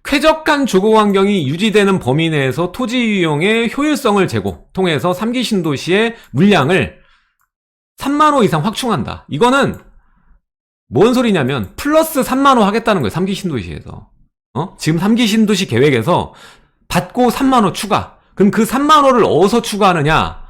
쾌적한 주거 환경이 유지되는 범위 내에서 토지 이용의 효율성을 통해서 3기 신도시의 물량을 3만 호 이상 확충한다. 이거는 뭔 소리냐면 플러스 3만 호 하겠다는 거예요. 3기 신도시에서. 지금 3기 신도시 계획에서 받고 3만 호 추가. 그럼 그 3만 호를 어디서 추가하느냐?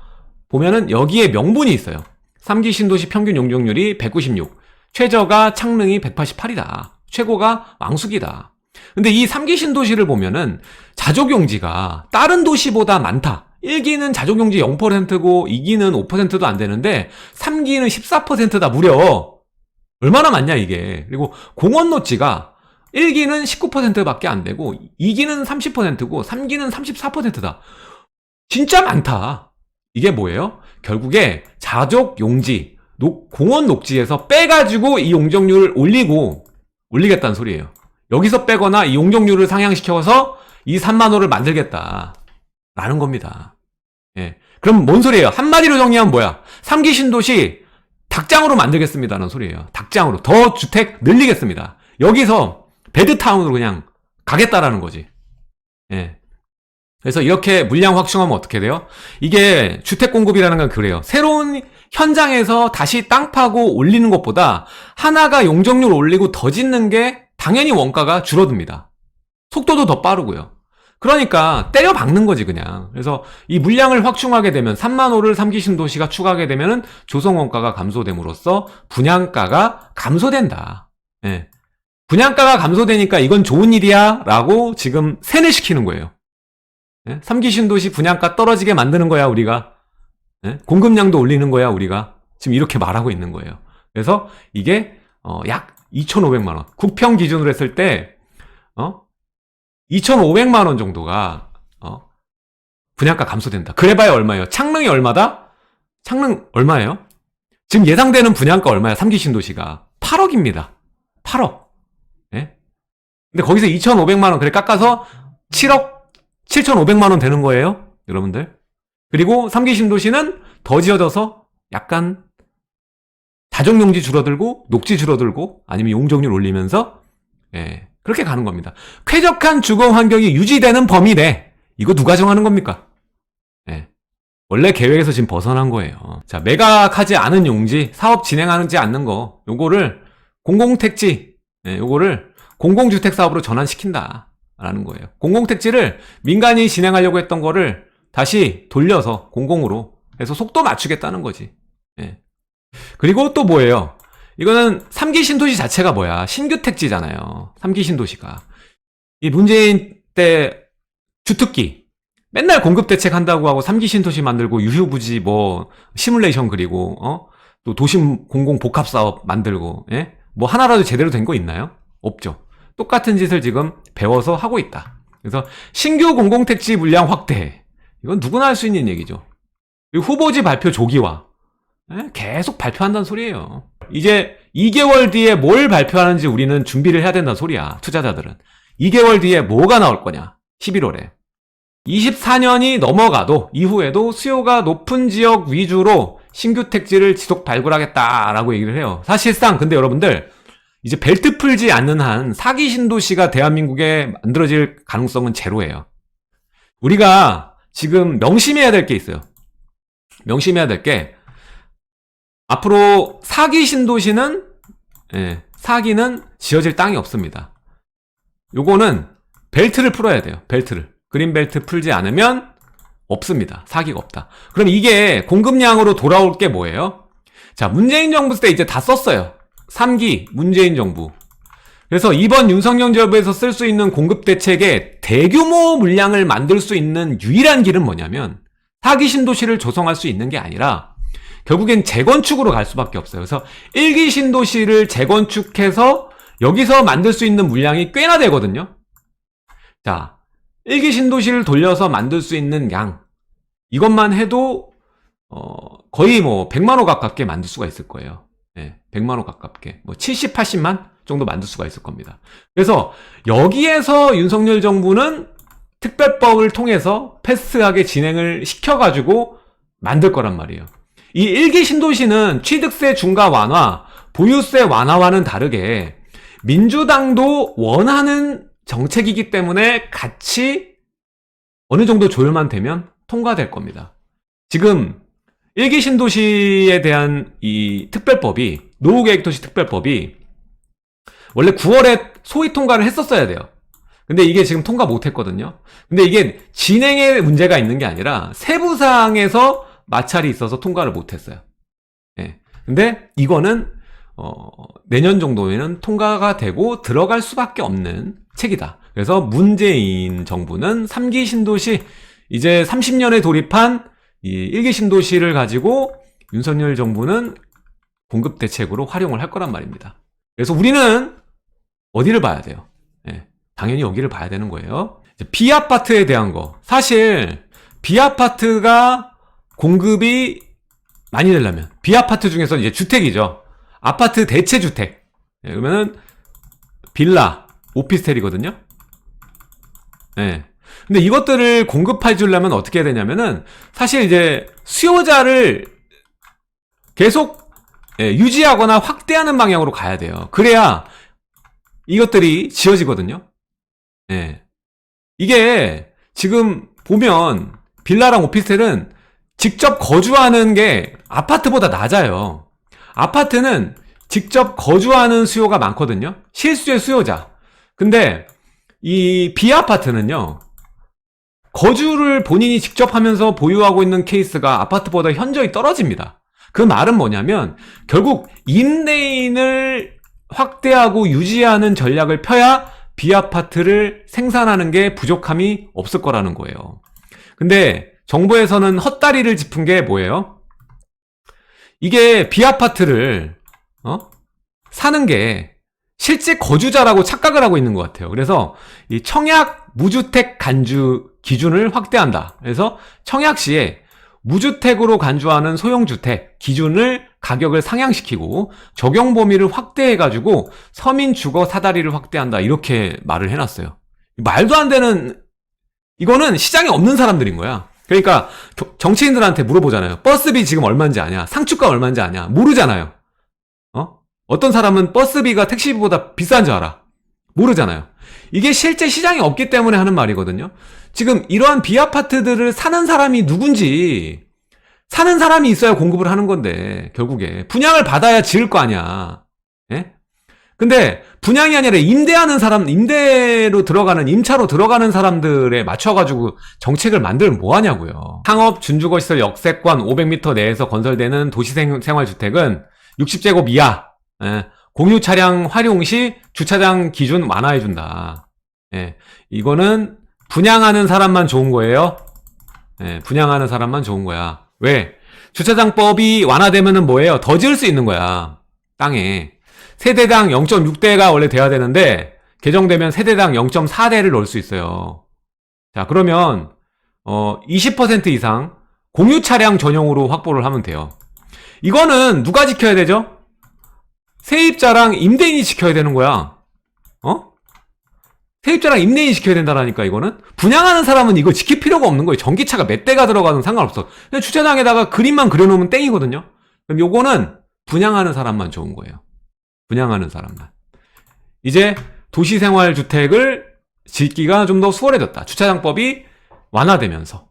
보면은 여기에 명분이 있어요. 3기 신도시 평균 용적률이 196, 최저가 창릉이 188이다. 최고가 왕숙이다. 근데 이 3기 신도시를 보면은 자족용지가 다른 도시보다 많다. 1기는 자족용지 0%고 2기는 5%도 안 되는데 3기는 14%다 무려. 얼마나 많냐 이게. 그리고 공원 녹지가 1기는 19%밖에 안 되고 2기는 30%고 3기는 34%다. 진짜 많다. 이게 뭐예요? 결국에 자족용지, 공원 녹지에서 빼가지고 이 용적률을 올리겠다는 소리예요. 여기서 빼거나 이 용적률을 상향시켜서 이 3만 호를 만들겠다 라는 겁니다. 예. 그럼 뭔 소리예요? 한마디로 정리하면 뭐야? 3기 신도시 닭장으로 만들겠습니다라는 소리예요. 닭장으로 더 주택 늘리겠습니다. 여기서 베드타운으로 그냥 가겠다라는 거지. 예. 그래서 이렇게 물량 확충하면 어떻게 돼요? 이게 주택 공급이라는 건 그래요. 새로운 현장에서 다시 땅 파고 올리는 것보다 하나가 용적률 올리고 더 짓는 게 당연히 원가가 줄어듭니다. 속도도 더 빠르고요. 그러니까 때려 박는 거지 그냥. 그래서 이 물량을 확충하게 되면 3만 호를 3기 신도시가 추가하게 되면은 조성 원가가 감소됨으로써 분양가가 감소된다. 예. 분양가가 감소되니까 이건 좋은 일이야 라고 지금 세뇌시키는 거예요. 예? 3기 신도시 분양가 떨어지게 만드는 거야 우리가. 예? 공급량도 올리는 거야 우리가. 지금 이렇게 말하고 있는 거예요. 그래서 이게 약 2,500만 원. 국평 기준으로 했을 때 2,500만 원 정도가 분양가 감소된다. 그래봐야 얼마예요? 창릉이 얼마다? 창릉 얼마예요? 지금 예상되는 분양가 얼마야? 3기 신도시가 8억입니다. 8억. 예? 근데 거기서 2,500만 원 그래 깎아서 7억 7,500만 원 되는 거예요, 여러분들. 그리고 3기 신도시는 더 지어져서 약간 자족용지 줄어들고 녹지 줄어들고 아니면 용적률 올리면서 그렇게 가는 겁니다. 쾌적한 주거 환경이 유지되는 범위 내. 이거 누가 정하는 겁니까? 원래 계획에서 지금 벗어난 거예요. 자, 매각하지 않은 용지, 사업 진행하지 않는 거, 요거를 공공택지, 요거를 공공주택 사업으로 전환시킨다. 라는 거예요. 공공택지를 민간이 진행하려고 했던 거를 다시 돌려서 공공으로 해서 속도 맞추겠다는 거지. 그리고 또 뭐예요? 이거는 3기 신도시 자체가 뭐야? 신규 택지잖아요. 3기 신도시가. 이 문재인 때 주특기 맨날 공급 대책 한다고 하고 3기 신도시 만들고 유휴부지 뭐 시뮬레이션 그리고 또 도심 공공 복합 사업 만들고 뭐 하나라도 제대로 된 거 있나요? 없죠. 똑같은 짓을 지금 배워서 하고 있다. 그래서 신규 공공택지 물량 확대. 이건 누구나 할 수 있는 얘기죠. 그리고 후보지 발표 조기화. 계속 발표한다는 소리예요. 이제 2개월 뒤에 뭘 발표하는지 우리는 준비를 해야 된다는 소리야. 투자자들은. 2개월 뒤에 뭐가 나올 거냐. 11월에. 24년이 넘어가도 이후에도 수요가 높은 지역 위주로 신규 택지를 지속 발굴하겠다라고 얘기를 해요. 사실상 근데 여러분들 이제 벨트 풀지 않는 한 4기 신도시가 대한민국에 만들어질 가능성은 제로예요. 우리가 지금 명심해야 될 게 있어요. 명심해야 될 게 앞으로 4기 신도시는 4기는 지어질 땅이 없습니다. 요거는 벨트를 풀어야 돼요. 벨트를. 그린벨트 풀지 않으면 없습니다. 4기가 없다. 그럼 이게 공급량으로 돌아올 게 뭐예요? 자, 문재인 정부 때 이제 다 썼어요. 3기 문재인 정부. 그래서 이번 윤석열 정부에서 쓸 수 있는 공급 대책에 대규모 물량을 만들 수 있는 유일한 길은 뭐냐면 4기 신도시를 조성할 수 있는 게 아니라 결국엔 재건축으로 갈 수밖에 없어요. 그래서 1기 신도시를 재건축해서 여기서 만들 수 있는 물량이 꽤나 되거든요. 자, 1기 신도시를 돌려서 만들 수 있는 양 이것만 해도 거의 뭐 100만 호 가깝게 만들 수가 있을 거예요. 100만 호 가깝게 뭐 70, 80만 정도 만들 수가 있을 겁니다. 그래서 여기에서 윤석열 정부는 특별법을 통해서 패스트하게 진행을 시켜가지고 만들 거란 말이에요. 이 1기 신도시는 취득세 중과 완화, 보유세 완화와는 다르게 민주당도 원하는 정책이기 때문에 같이 어느 정도 조율만 되면 통과될 겁니다. 지금 1기 신도시에 대한 이 특별법이, 노후계획도시 특별법이 원래 9월에 소위 통과를 했었어야 돼요. 근데 이게 지금 통과 못 했거든요. 근데 이게 진행에 문제가 있는 게 아니라 세부사항에서 마찰이 있어서 통과를 못 했어요. 예. 근데 이거는 내년 정도에는 통과가 되고 들어갈 수밖에 없는 책이다. 그래서 문재인 정부는 3기 신도시, 이제 30년에 돌입한 이 1기 신도시를 가지고 윤석열 정부는 공급 대책으로 활용을 할 거란 말입니다. 그래서 우리는 어디를 봐야 돼요? 예, 당연히 여기를 봐야 되는 거예요. B아파트에 대한 거. 사실 B아파트가 공급이 많이 되려면, B아파트 중에서 이제 주택이죠. 아파트 대체주택. 예, 그러면은 빌라, 오피스텔이거든요. 예. 근데 이것들을 공급해 주려면 어떻게 해야 되냐면은, 사실 이제 수요자를 계속 유지하거나 확대하는 방향으로 가야 돼요. 그래야 이것들이 지어지거든요. 예. 이게 지금 보면 빌라랑 오피스텔은 직접 거주하는 게 아파트보다 낮아요. 아파트는 직접 거주하는 수요가 많거든요. 실수의 수요자. 근데 이 B아파트는요, 거주를 본인이 직접 하면서 보유하고 있는 케이스가 아파트보다 현저히 떨어집니다. 그 말은 뭐냐면 결국 임대인을 확대하고 유지하는 전략을 펴야 B아파트를 생산하는 게 부족함이 없을 거라는 거예요. 근데 정부에서는 헛다리를 짚은 게 뭐예요? 이게 B아파트를 사는 게 실제 거주자라고 착각을 하고 있는 것 같아요. 그래서 이 청약 무주택 간주 기준을 확대한다. 그래서 청약시에 무주택으로 간주하는 소형주택 기준을 가격을 상향시키고 적용 범위를 확대해가지고 서민 주거 사다리를 확대한다. 이렇게 말을 해놨어요. 말도 안 되는, 이거는 시장에 없는 사람들인 거야. 그러니까 정치인들한테 물어보잖아요. 버스비 지금 얼마인지 아냐? 상축가 얼마인지 아냐? 모르잖아요. 어떤 사람은 버스비가 택시비보다 비싼 줄 알아. 모르잖아요. 이게 실제 시장이 없기 때문에 하는 말이거든요. 지금 이러한 B아파트들을 사는 사람이 누군지, 사는 사람이 있어야 공급을 하는 건데 결국에 분양을 받아야 지을 거 아니야. 예? 근데 분양이 아니라 임대하는 사람, 임대로 들어가는, 임차로 들어가는 사람들에 맞춰가지고 정책을 만들면 뭐하냐고요. 상업 준주거시설 역세권 500m 내에서 건설되는 도시생활주택은 60제곱 이하, 공유 차량 활용 시 주차장 기준 완화해준다. 이거는 분양하는 사람만 좋은 거예요. 분양하는 사람만 좋은 거야. 왜? 주차장법이 완화되면은 뭐예요? 더 지을 수 있는 거야. 땅에. 세대당 0.6대가 원래 돼야 되는데 개정되면 세대당 0.4대를 넣을 수 있어요. 자, 그러면 20% 이상 공유 차량 전용으로 확보를 하면 돼요. 이거는 누가 지켜야 되죠? 세입자랑 임대인이 지켜야 되는 거야. 세입자랑 임대인이 지켜야 된다라니까. 이거는 분양하는 사람은 이거 지킬 필요가 없는 거예요. 전기차가 몇 대가 들어가든 상관없어. 그냥 주차장에다가 그림만 그려놓으면 땡이거든요. 그럼 요거는 분양하는 사람만 좋은 거예요. 분양하는 사람만. 이제 도시생활주택을 짓기가 좀 더 수월해졌다. 주차장법이 완화되면서.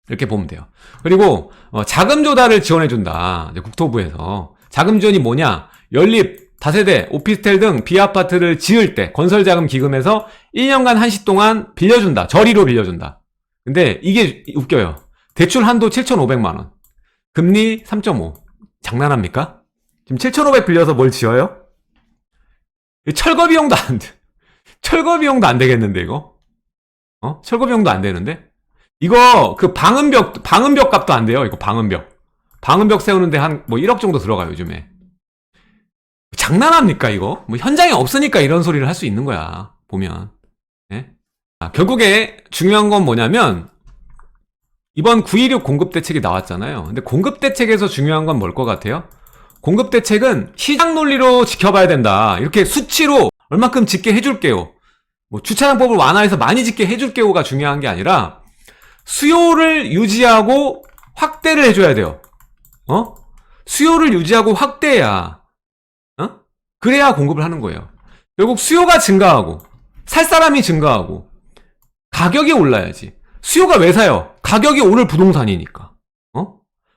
이렇게 보면 돼요. 그리고 자금 조달을 지원해준다. 국토부에서. 자금 지원이 뭐냐? 연립, 다세대, 오피스텔 등 B아파트를 지을 때 건설자금 기금에서 1년간 한시 동안 빌려준다. 저리로 빌려준다. 근데 이게 웃겨요. 대출 한도 7,500만원. 금리 3.5. 장난합니까? 지금 7,500 빌려서 뭘 지어요? 철거 비용도 안 돼. 철거 비용도 안 되겠는데, 이거? 철거 비용도 안 되는데? 이거, 방음벽 값도 안 돼요, 이거 방음벽. 방음벽 세우는데 한, 1억 정도 들어가요, 요즘에. 장난합니까, 이거? 현장에 없으니까 이런 소리를 할 수 있는 거야, 보면. 예? 결국에 중요한 건 뭐냐면, 이번 9.16 공급대책이 나왔잖아요. 근데 공급대책에서 중요한 건 뭘 것 같아요? 공급대책은 시장 논리로 지켜봐야 된다. 이렇게 수치로 얼마큼 짓게 해줄게요. 주차장법을 완화해서 많이 짓게 해줄게요가 중요한 게 아니라, 수요를 유지하고 확대를 해줘야 돼요. 수요를 유지하고 확대해야, 그래야 공급을 하는 거예요. 결국 수요가 증가하고 살 사람이 증가하고 가격이 올라야지. 수요가 왜 사요? 가격이 오를 부동산이니까.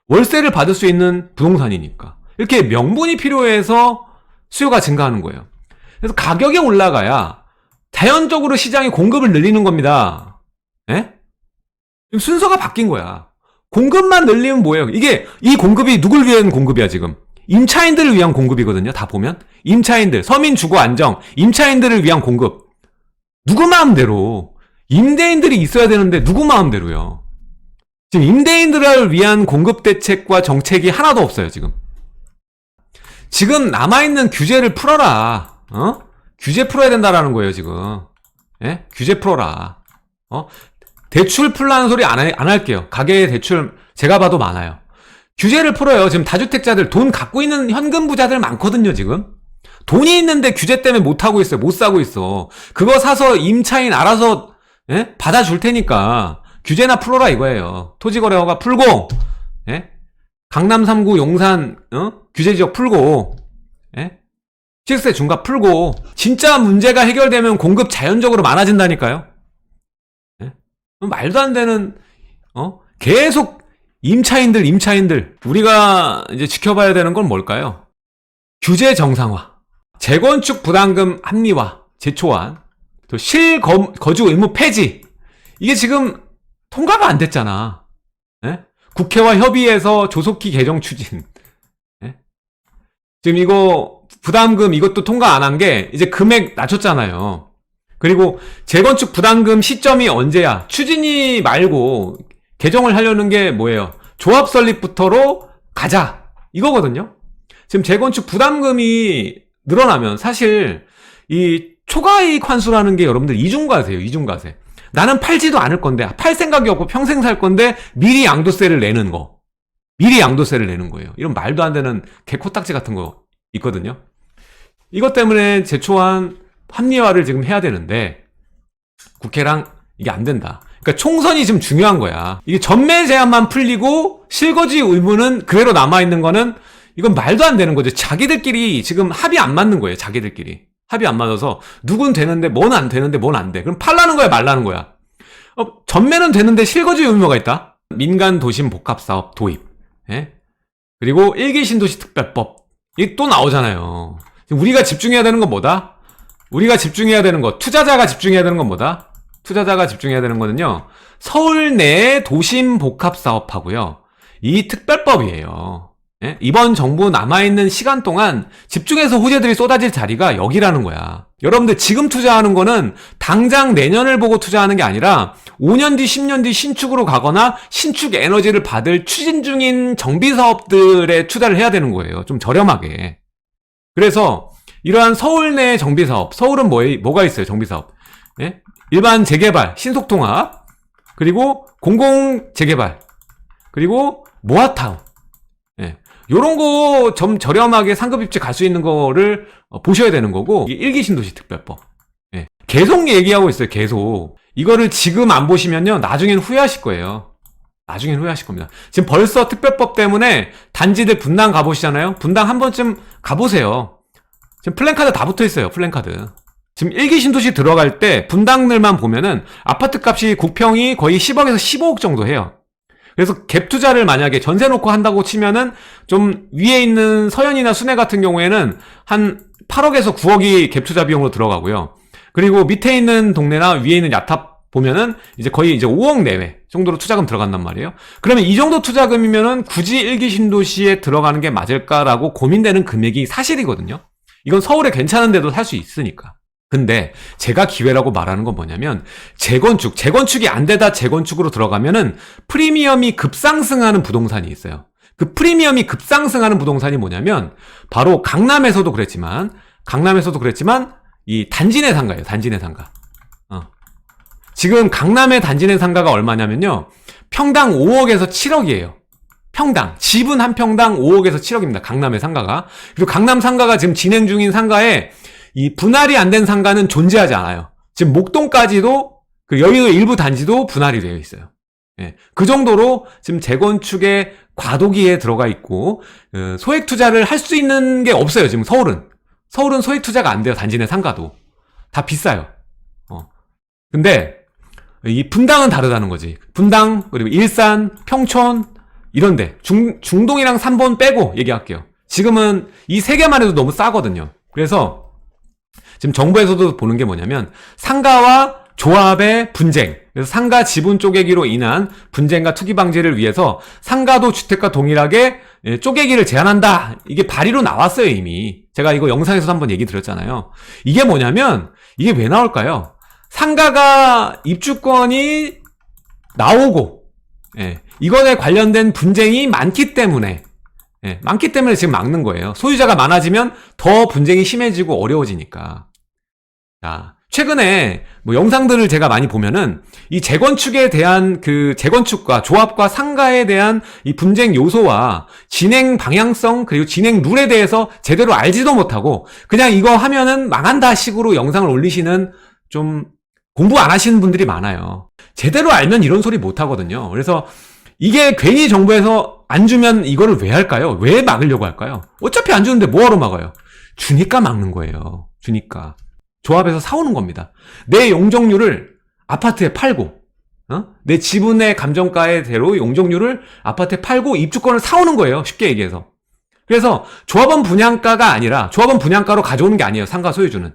월세를 받을 수 있는 부동산이니까. 이렇게 명분이 필요해서 수요가 증가하는 거예요. 그래서 가격이 올라가야 자연적으로 시장이 공급을 늘리는 겁니다. 예? 순서가 바뀐 거야. 공급만 늘리면 뭐예요? 이 공급이 누굴 위한 공급이야, 지금? 임차인들을 위한 공급이거든요, 다 보면. 임차인들, 서민 주거 안정, 임차인들을 위한 공급. 누구 마음대로. 임대인들이 있어야 되는데 누구 마음대로요. 지금 임대인들을 위한 공급 대책과 정책이 하나도 없어요, 지금. 지금 남아있는 규제를 풀어라. 규제 풀어야 된다라는 거예요, 지금. 예? 규제 풀어라. 대출 풀라는 소리 안 할게요. 가계 대출 제가 봐도 많아요. 규제를 풀어요. 지금 다주택자들 돈 갖고 있는 현금 부자들 많거든요, 지금. 돈이 있는데 규제 때문에 못 하고 있어요. 못 사고 있어. 그거 사서 임차인 알아서 예? 받아줄 테니까 규제나 풀어라 이거예요. 토지거래허가 풀고, 예? 강남 3구 용산 규제지역 풀고, 예? 시세 중과 풀고, 진짜 문제가 해결되면 공급 자연적으로 많아진다니까요. 예? 말도 안 되는 계속 임차인들 우리가 이제 지켜봐야 되는 건 뭘까요? 규제 정상화, 재건축 부담금 합리화, 제초안, 또 실거주 의무 폐지. 이게 지금 통과가 안 됐잖아. 예? 국회와 협의해서 조속히 개정 추진. 예? 지금 이거 부담금 이것도 통과 안 한 게 이제 금액 낮췄잖아요. 그리고 재건축 부담금 시점이 언제야? 추진이 말고 개정을 하려는 게 뭐예요? 조합 설립부터로 가자. 이거거든요. 지금 재건축 부담금이 늘어나면 사실 이 초과이익 환수라는 게 여러분들 이중과세예요. 이중과세. 나는 팔지도 않을 건데 팔 생각이 없고 평생 살 건데 미리 양도세를 내는 거. 미리 양도세를 내는 거예요. 이런 말도 안 되는 개코딱지 같은 거 있거든요. 이것 때문에 제초안 합리화를 지금 해야 되는데 국회랑 이게 안 된다. 그러니까 총선이 지금 중요한 거야. 이게 전매 제한만 풀리고 실거주 의무는 그대로 남아있는 거는 이건 말도 안 되는 거죠. 자기들끼리 지금 합의 안 맞는 거예요. 자기들끼리. 합의 안 맞아서 누군 되는데 뭔 안 되는데 뭔 안 돼. 그럼 팔라는 거야 말라는 거야. 전매는 되는데 실거주 의무가 있다. 민간 도심 복합사업 도입. 예? 그리고 일기 신도시 특별법. 이게 또 나오잖아요. 우리가 집중해야 되는 건 뭐다? 우리가 집중해야 되는 거, 투자자가 집중해야 되는 건 뭐다? 투자자가 집중해야 되는 거는요, 서울 내 도심 복합사업하고요, 이 특별법이에요. 예? 이번 정부 남아있는 시간 동안 집중해서 호재들이 쏟아질 자리가 여기라는 거야. 여러분들 지금 투자하는 거는 당장 내년을 보고 투자하는 게 아니라 5년 뒤, 10년 뒤 신축으로 가거나 신축 에너지를 받을 추진 중인 정비사업들에 투자를 해야 되는 거예요. 좀 저렴하게. 그래서 이러한 서울 내 정비사업, 서울은 뭐가 있어요? 정비사업. 예? 일반 재개발, 신속통합, 그리고 공공재개발, 그리고 모아타운. 예. 요런 거 좀 저렴하게 상급 입지 갈 수 있는 거를 보셔야 되는 거고, 일기 신도시 특별법. 예. 계속 얘기하고 있어요, 계속. 이거를 지금 안 보시면요, 나중엔 후회하실 거예요. 나중엔 후회하실 겁니다. 지금 벌써 특별법 때문에 단지들 분당 가보시잖아요? 분당 한 번쯤 가보세요. 지금 플랜카드 다 붙어 있어요, 플랜카드. 지금 일기 신도시 들어갈 때 분당들만 보면은 아파트 값이 국평이 거의 10억에서 15억 정도 해요. 그래서 갭 투자를 만약에 전세 놓고 한다고 치면은 좀 위에 있는 서현이나 순회 같은 경우에는 한 8억에서 9억이 갭 투자 비용으로 들어가고요. 그리고 밑에 있는 동네나 위에 있는 야탑 보면은 이제 거의 이제 5억 내외 정도로 투자금 들어간단 말이에요. 그러면 이 정도 투자금이면은 굳이 일기 신도시에 들어가는 게 맞을까라고 고민되는 금액이 사실이거든요. 이건 서울에 괜찮은 데도 살 수 있으니까. 근데 제가 기회라고 말하는 건 뭐냐면 재건축이 안 되다 재건축으로 들어가면은 프리미엄이 급상승하는 부동산이 있어요. 그 프리미엄이 급상승하는 부동산이 뭐냐면 바로 강남에서도 그랬지만 이 단지 내 상가예요. 단지 내 상가. 지금 강남의 단지 내 상가가 얼마냐면요. 평당 5억에서 7억이에요. 평당. 집은 한 평당 5억에서 7억입니다. 강남의 상가가. 그리고 강남 상가가 지금 진행 중인 상가에 이 분할이 안 된 상가는 존재하지 않아요. 지금 목동까지도 그 여의도 일부 단지도 분할이 되어 있어요. 예, 그 정도로 지금 재건축의 과도기에 들어가 있고 소액 투자를 할 수 있는 게 없어요. 지금 서울은 소액 투자가 안 돼요. 단지 내 상가도 다 비싸요. 근데 이 분당은 다르다는 거지. 분당, 그리고 일산, 평촌 이런데 중동이랑 3번 빼고 얘기할게요. 지금은 이 세 개만 해도 너무 싸거든요. 그래서 지금 정부에서도 보는 게 뭐냐면 상가와 조합의 분쟁, 그래서 상가 지분 쪼개기로 인한 분쟁과 투기 방지를 위해서 상가도 주택과 동일하게 쪼개기를 제한한다. 이게 발의로 나왔어요, 이미. 제가 이거 영상에서도 한번 얘기 드렸잖아요. 이게 뭐냐면 이게 왜 나올까요? 상가가 입주권이 나오고 이거에 관련된 분쟁이 많기 때문에 지금 막는 거예요. 소유자가 많아지면 더 분쟁이 심해지고 어려워지니까. 자, 최근에 뭐 영상들을 제가 많이 보면은 이 재건축에 대한 그 재건축과 조합과 상가에 대한 이 분쟁 요소와 진행 방향성 그리고 진행 룰에 대해서 제대로 알지도 못하고 그냥 이거 하면은 망한다 식으로 영상을 올리시는 좀 공부 안 하시는 분들이 많아요. 제대로 알면 이런 소리 못 하거든요. 그래서 이게 괜히 정부에서 안 주면 이거를 왜 할까요? 왜 막으려고 할까요? 어차피 안 주는데 뭐하러 막아요? 주니까 막는 거예요. 주니까. 조합에서 사오는 겁니다. 내 용적률을 아파트에 팔고, 내 지분의 감정가에 대로 용적률을 아파트에 팔고 입주권을 사오는 거예요. 쉽게 얘기해서. 그래서 조합원 분양가가 아니라 조합원 분양가로 가져오는 게 아니에요. 상가 소유주는.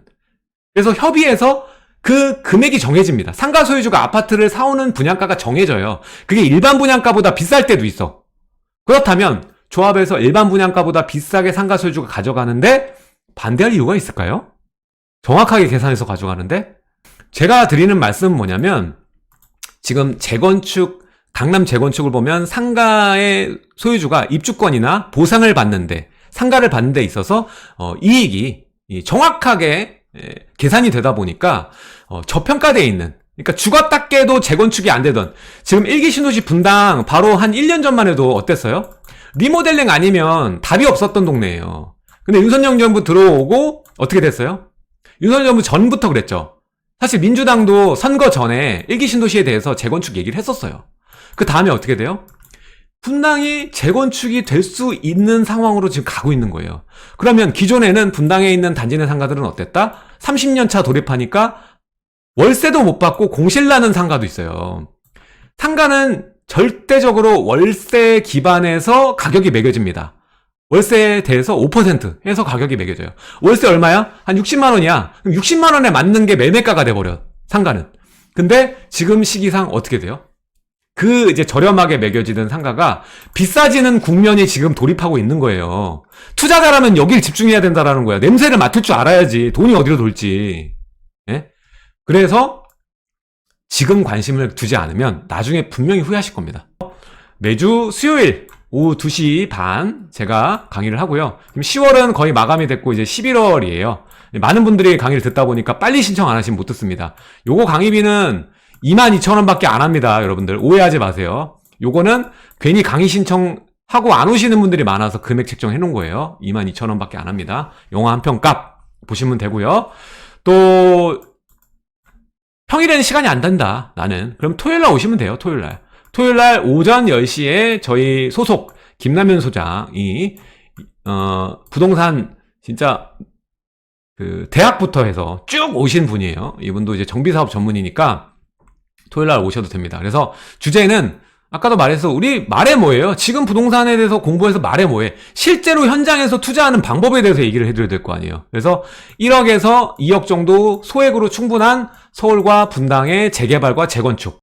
그래서 협의해서 그 금액이 정해집니다. 상가 소유주가 아파트를 사오는 분양가가 정해져요. 그게 일반 분양가보다 비쌀 때도 있어. 그렇다면 조합에서 일반 분양가보다 비싸게 상가 소유주가 가져가는데 반대할 이유가 있을까요? 정확하게 계산해서 가져가는데 제가 드리는 말씀은 뭐냐면 지금 강남 재건축을 보면 상가의 소유주가 입주권이나 보상을 받는데 상가를 받는 데 있어서 이익이 정확하게 계산이 되다 보니까 저평가되어 있는 그러니까 죽었다 깨도 재건축이 안 되던 지금 1기 신도시 분당 바로 한 1년 전만 해도 어땠어요? 리모델링 아니면 답이 없었던 동네예요. 근데 윤석열 정부 들어오고 어떻게 됐어요? 윤석열 정부 전부터 그랬죠. 사실 민주당도 선거 전에 1기 신도시에 대해서 재건축 얘기를 했었어요. 그 다음에 어떻게 돼요? 분당이 재건축이 될 수 있는 상황으로 지금 가고 있는 거예요. 그러면 기존에는 분당에 있는 단지 내 상가들은 어땠다? 30년 차 돌입하니까 월세도 못 받고 공실 나는 상가도 있어요. 상가는 절대적으로 월세 기반에서 가격이 매겨집니다. 월세에 대해서 5% 해서 가격이 매겨져요. 월세 얼마야? 한 60만 원이야. 그럼 60만 원에 맞는 게 매매가가 돼버려. 상가는. 근데 지금 시기상 어떻게 돼요? 그 이제 저렴하게 매겨지던 상가가 비싸지는 국면이 지금 돌입하고 있는 거예요. 투자자라면 여길 집중해야 된다라는 거야. 냄새를 맡을 줄 알아야지. 돈이 어디로 돌지. 예? 그래서 지금 관심을 두지 않으면 나중에 분명히 후회하실 겁니다. 매주 수요일 오후 2시 반 제가 강의를 하고요. 지금 10월은 거의 마감이 됐고 이제 11월이에요. 많은 분들이 강의를 듣다 보니까 빨리 신청 안 하시면 못 듣습니다. 요거 강의비는 22,000원밖에 안 합니다. 여러분들 오해하지 마세요. 요거는 괜히 강의 신청하고 안 오시는 분들이 많아서 금액 책정해 놓은 거예요. 22,000원밖에 안 합니다. 영화 한 편 값 보시면 되고요. 또 평일에는 시간이 안 된다. 나는. 그럼 토요일날 오시면 돼요. 토요일날 오전 10시에 저희 소속 김남현 소장이 부동산 진짜 그 대학부터 해서 쭉 오신 분이에요. 이분도 이제 정비사업 전문이니까 토요일날 오셔도 됩니다. 그래서 주제는 아까도 말해서 우리 말해 뭐예요? 지금 부동산에 대해서 공부해서 말해 뭐해? 실제로 현장에서 투자하는 방법에 대해서 얘기를 해드려야 될 거 아니에요. 그래서 1억에서 2억 정도 소액으로 충분한 서울과 분당의 재개발과 재건축